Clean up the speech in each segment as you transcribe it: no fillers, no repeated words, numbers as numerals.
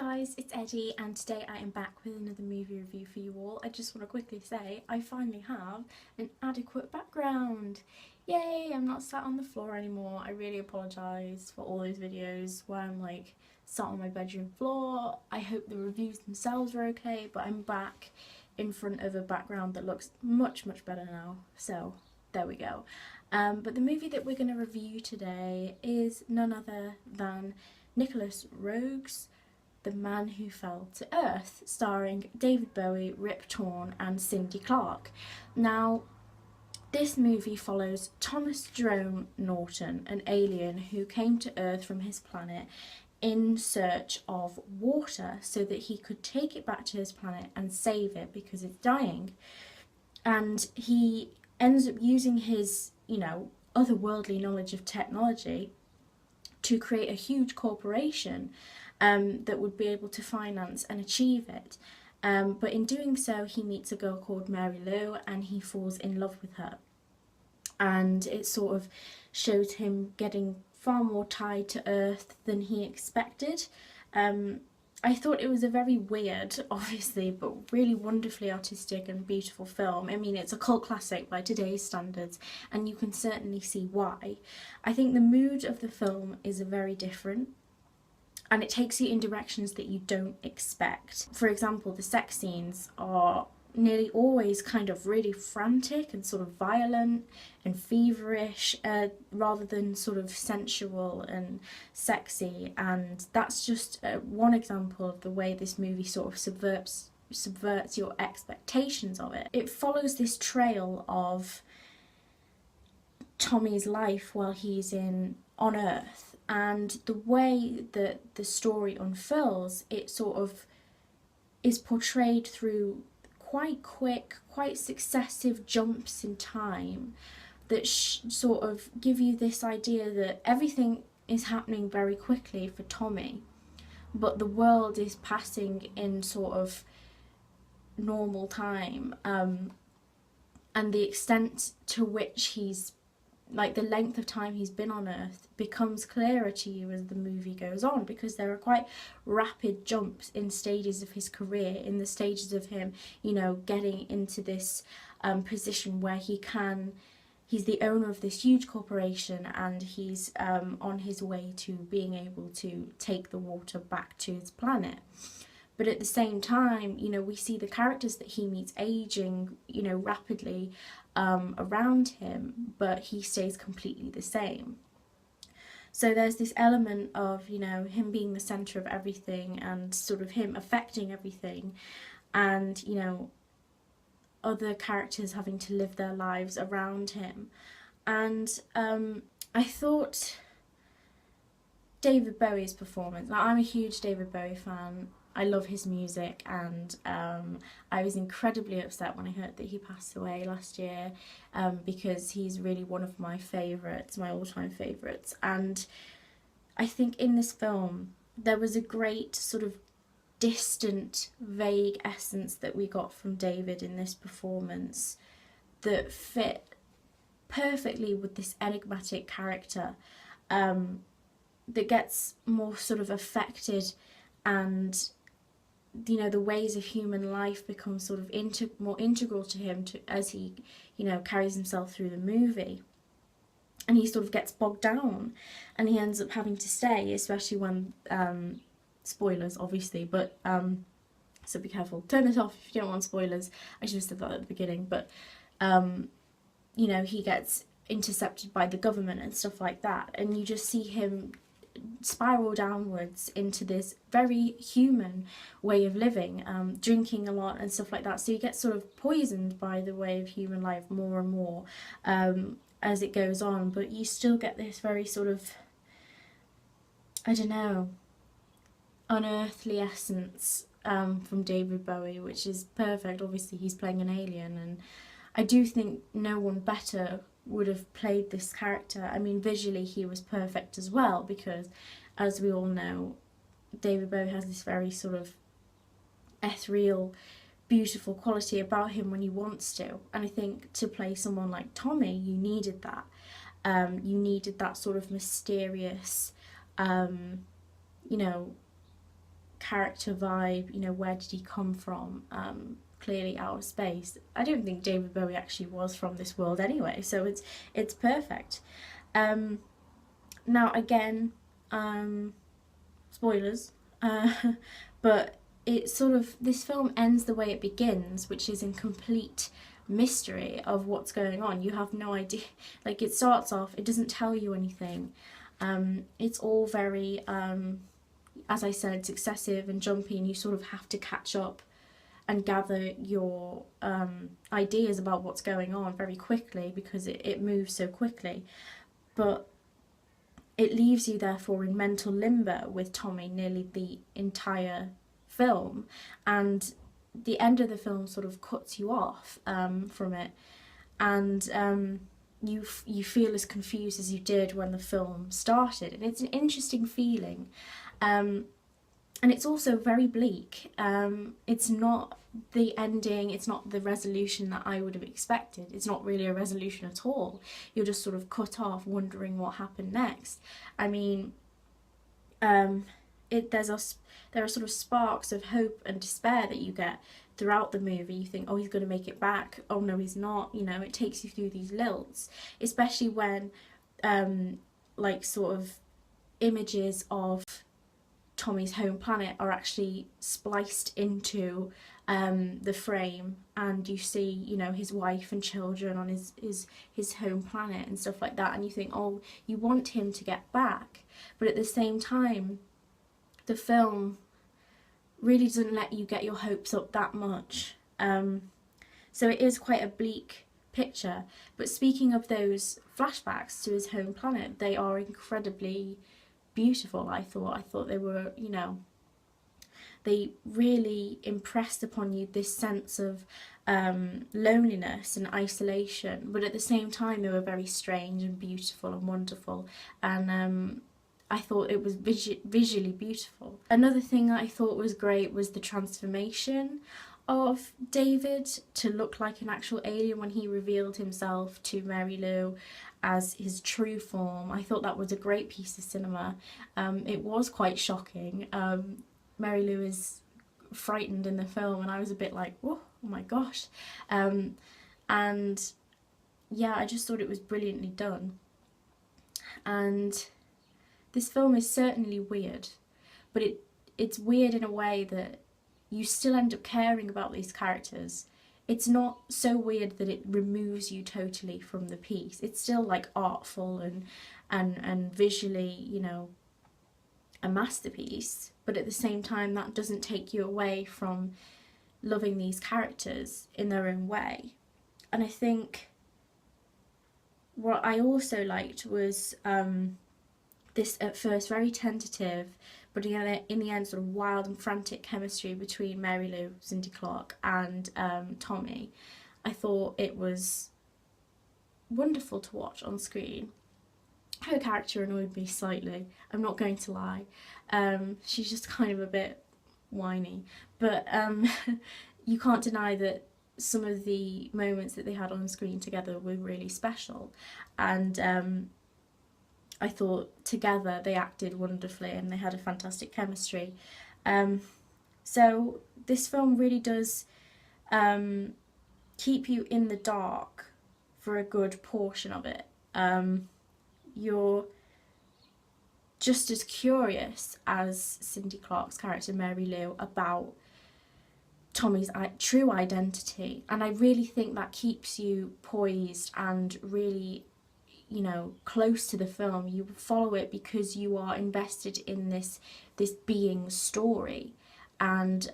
Guys, it's Eddie and today I am back with another movie review for you all. I just want to quickly say I finally have an adequate background. Yay, I'm not sat on the floor anymore. I really apologise for all those videos where I'm like sat on my bedroom floor. I hope the reviews themselves are okay, but I'm back in front of a background that looks much better now. So there we go. But the movie that we're going to review today is none other than Nicholas Roeg's The Man Who Fell to Earth, starring David Bowie, Rip Torn and Cindy Clark. Now, this movie follows Thomas Jerome Norton, an alien who came to Earth from his planet in search of water so that he could take it back to his planet and save it because it's dying. And he ends up using his, otherworldly knowledge of technology to create a huge corporation that would be able to finance and achieve it. But in doing so, he meets a girl called Mary Lou and he falls in love with her. And it sort of shows him getting far more tied to Earth than he expected. I thought it was a very weird, obviously, but really wonderfully artistic and beautiful film. I mean, it's a cult classic by today's standards, and you can certainly see why. I think the mood of the film is very different, and it takes you in directions that you don't expect. For example, the sex scenes are nearly always kind of really frantic and sort of violent and feverish, rather than sort of sensual and sexy, and that's just one example of the way this movie sort of subverts your expectations of it. It follows this trail of Tommy's life while he's on Earth, and the way that the story unfurls, it sort of is portrayed through quite quick, quite successive jumps in time that sort of give you this idea that everything is happening very quickly for Tommy, but the world is passing in sort of normal time, and the extent to which he's, like, the length of time he's been on Earth becomes clearer to you as the movie goes on, because there are quite rapid jumps in stages of his career, in the stages of him, getting into this position where he's the owner of this huge corporation, and he's on his way to being able to take the water back to his planet. But at the same time, we see the characters that he meets aging, rapidly around him, but he stays completely the same. So there's this element of, him being the centre of everything and sort of him affecting everything, and, other characters having to live their lives around him. And I thought David Bowie's performance, now I'm a huge David Bowie fan, I love his music, and I was incredibly upset when I heard that he passed away last year, because he's really one of my favourites, my all-time favourites. And I think in this film there was a great sort of distant, vague essence that we got from David in this performance that fit perfectly with this enigmatic character, that gets more sort of affected, and the ways of human life become sort of more integral to him as he carries himself through the movie, and he sort of gets bogged down and he ends up having to stay, especially when spoilers obviously, but so be careful, turn it off if you don't want spoilers. I should have said that at the beginning, but he gets intercepted by the government and stuff like that, and you just see him spiral downwards into this very human way of living, drinking a lot and stuff like that. So you get sort of poisoned by the way of human life more and more as it goes on, but you still get this very sort of, I don't know, unearthly essence from David Bowie, which is perfect. Obviously he's playing an alien, and I do think no one better would have played this character. I mean, visually he was perfect as well, because as we all know, David Bowie has this very sort of ethereal, beautiful quality about him when he wants to, and I think to play someone like Tommy, you needed that. You needed that sort of mysterious, character vibe, you know, where did he come from? Clearly outer space. I don't think David Bowie actually was from this world anyway, so it's perfect. Now again, spoilers, but it sort of, this film ends the way it begins, which is in complete mystery of what's going on. You have no idea. Like, it starts off, it doesn't tell you anything. It's all very, as I said, successive and jumpy, and you sort of have to catch up and gather your ideas about what's going on very quickly, because it moves so quickly. But it leaves you therefore in mental limbo with Tommy nearly the entire film, and the end of the film sort of cuts you off from it, and you feel as confused as you did when the film started, and it's an interesting feeling, and it's also very bleak. It's not the ending, it's not the resolution that I would have expected. It's not really a resolution at all. You're just sort of cut off wondering what happened next. I mean, there are sort of sparks of hope and despair that you get throughout the movie. You think, oh, he's going to make it back. Oh no, he's not. You know, it takes you through these lilts, especially when like sort of images of Tommy's home planet are actually spliced into the frame, and you see, you know, his wife and children on his home planet and stuff like that, and you think, oh, you want him to get back, but at the same time, the film really doesn't let you get your hopes up that much. So it is quite a bleak picture. But speaking of those flashbacks to his home planet, they are incredibly beautiful, I thought they were, you know, they really impressed upon you this sense of loneliness and isolation, but at the same time they were very strange and beautiful and wonderful, and I thought it was visually beautiful. Another thing that I thought was great was the transformation of David to look like an actual alien when he revealed himself to Mary Lou as his true form. I thought that was a great piece of cinema. It was quite shocking. Mary Lou is frightened in the film, and I was a bit like, whoa, oh my gosh. And yeah, I just thought it was brilliantly done. And this film is certainly weird, but it's weird in a way that you still end up caring about these characters. It's not so weird that it removes you totally from the piece. It's still like artful and visually, you know, a masterpiece, but at the same time that doesn't take you away from loving these characters in their own way. And I think what I also liked was this at first very tentative, but in the end sort of wild and frantic chemistry between Mary Lou, Cindy Clark, and Tommy. I thought it was wonderful to watch on screen. Her character annoyed me slightly, I'm not going to lie. She's just kind of a bit whiny, but you can't deny that some of the moments that they had on screen together were really special, and I thought together they acted wonderfully and they had a fantastic chemistry. So this film really does keep you in the dark for a good portion of it. You're just as curious as Cindy Clark's character Mary Lou about Tommy's true identity, and I really think that keeps you poised and really, you know, close to the film. You follow it because you are invested in this being's story, and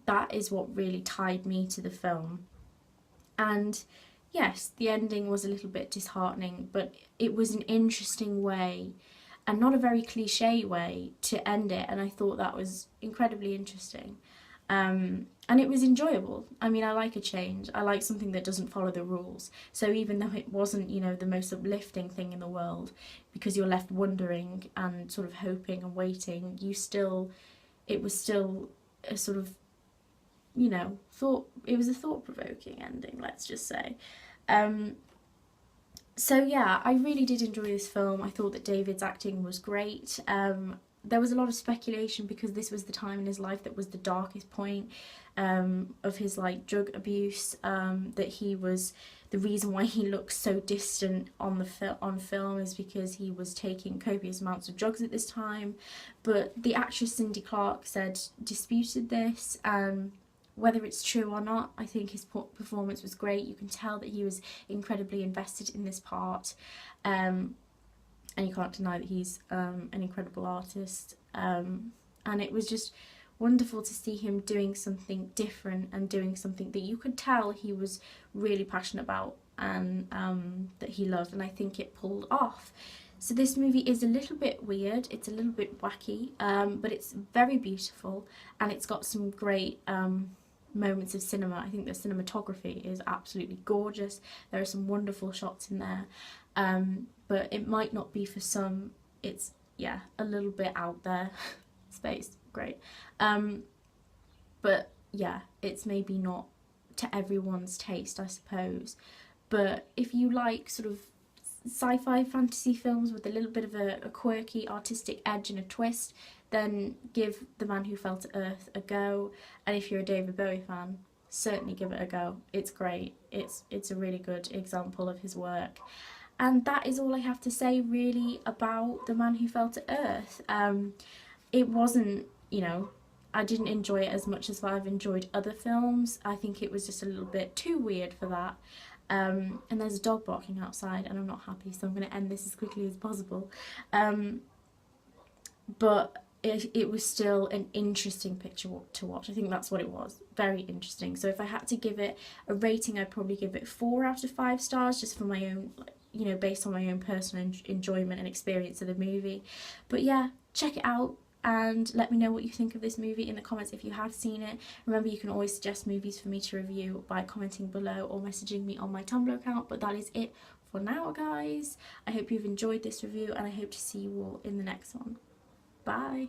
that is what really tied me to the film. And yes, the ending was a little bit disheartening, but it was an interesting way, and not a very cliche way, to end it, and I thought that was incredibly interesting. And it was enjoyable. I mean, I like a change. I like something that doesn't follow the rules. So even though it wasn't, you know, the most uplifting thing in the world, because you're left wondering and sort of hoping and waiting, it was still a sort of, you know, it was a thought-provoking ending, let's just say. So yeah, I really did enjoy this film. I thought that David's acting was great. there was a lot of speculation because this was the time in his life that was the darkest point of his like drug abuse, that he was, the reason why he looks so distant on on film is because he was taking copious amounts of drugs at this time. But the actress Cindy Clark said disputed this. Whether it's true or not, I think his performance was great. You can tell that he was incredibly invested in this part. And you can't deny that he's an incredible artist. And it was just wonderful to see him doing something different and doing something that you could tell he was really passionate about and that he loved, and I think it pulled off. So this movie is a little bit weird, it's a little bit wacky, but it's very beautiful, and it's got some great moments of cinema. I think the cinematography is absolutely gorgeous. There are some wonderful shots in there, but it might not be for some. It's, yeah, a little bit out there. Space, great. But yeah, it's maybe not to everyone's taste, I suppose. But if you like sort of sci-fi fantasy films with a little bit of a quirky artistic edge and a twist, then give The Man Who Fell to Earth a go. And if you're a David Bowie fan, certainly give it a go. It's great. It's a really good example of his work. And that is all I have to say really about The Man Who Fell to Earth. It wasn't, you know, I didn't enjoy it as much as I've enjoyed other films. I think it was just a little bit too weird for that. And there's a dog barking outside and I'm not happy, so I'm going to end this as quickly as possible. But it was still an interesting picture to watch. I think that's what it was. Very interesting. So if I had to give it a rating, I'd probably give it 4 out of 5 stars, just for my own, you know, based on my own personal enjoyment and experience of the movie. But yeah, check it out. And let me know what you think of this movie in the comments if you have seen it. Remember, you can always suggest movies for me to review by commenting below or messaging me on my Tumblr account. But that is it for now, guys. I hope you've enjoyed this review and I hope to see you all in the next one. Bye!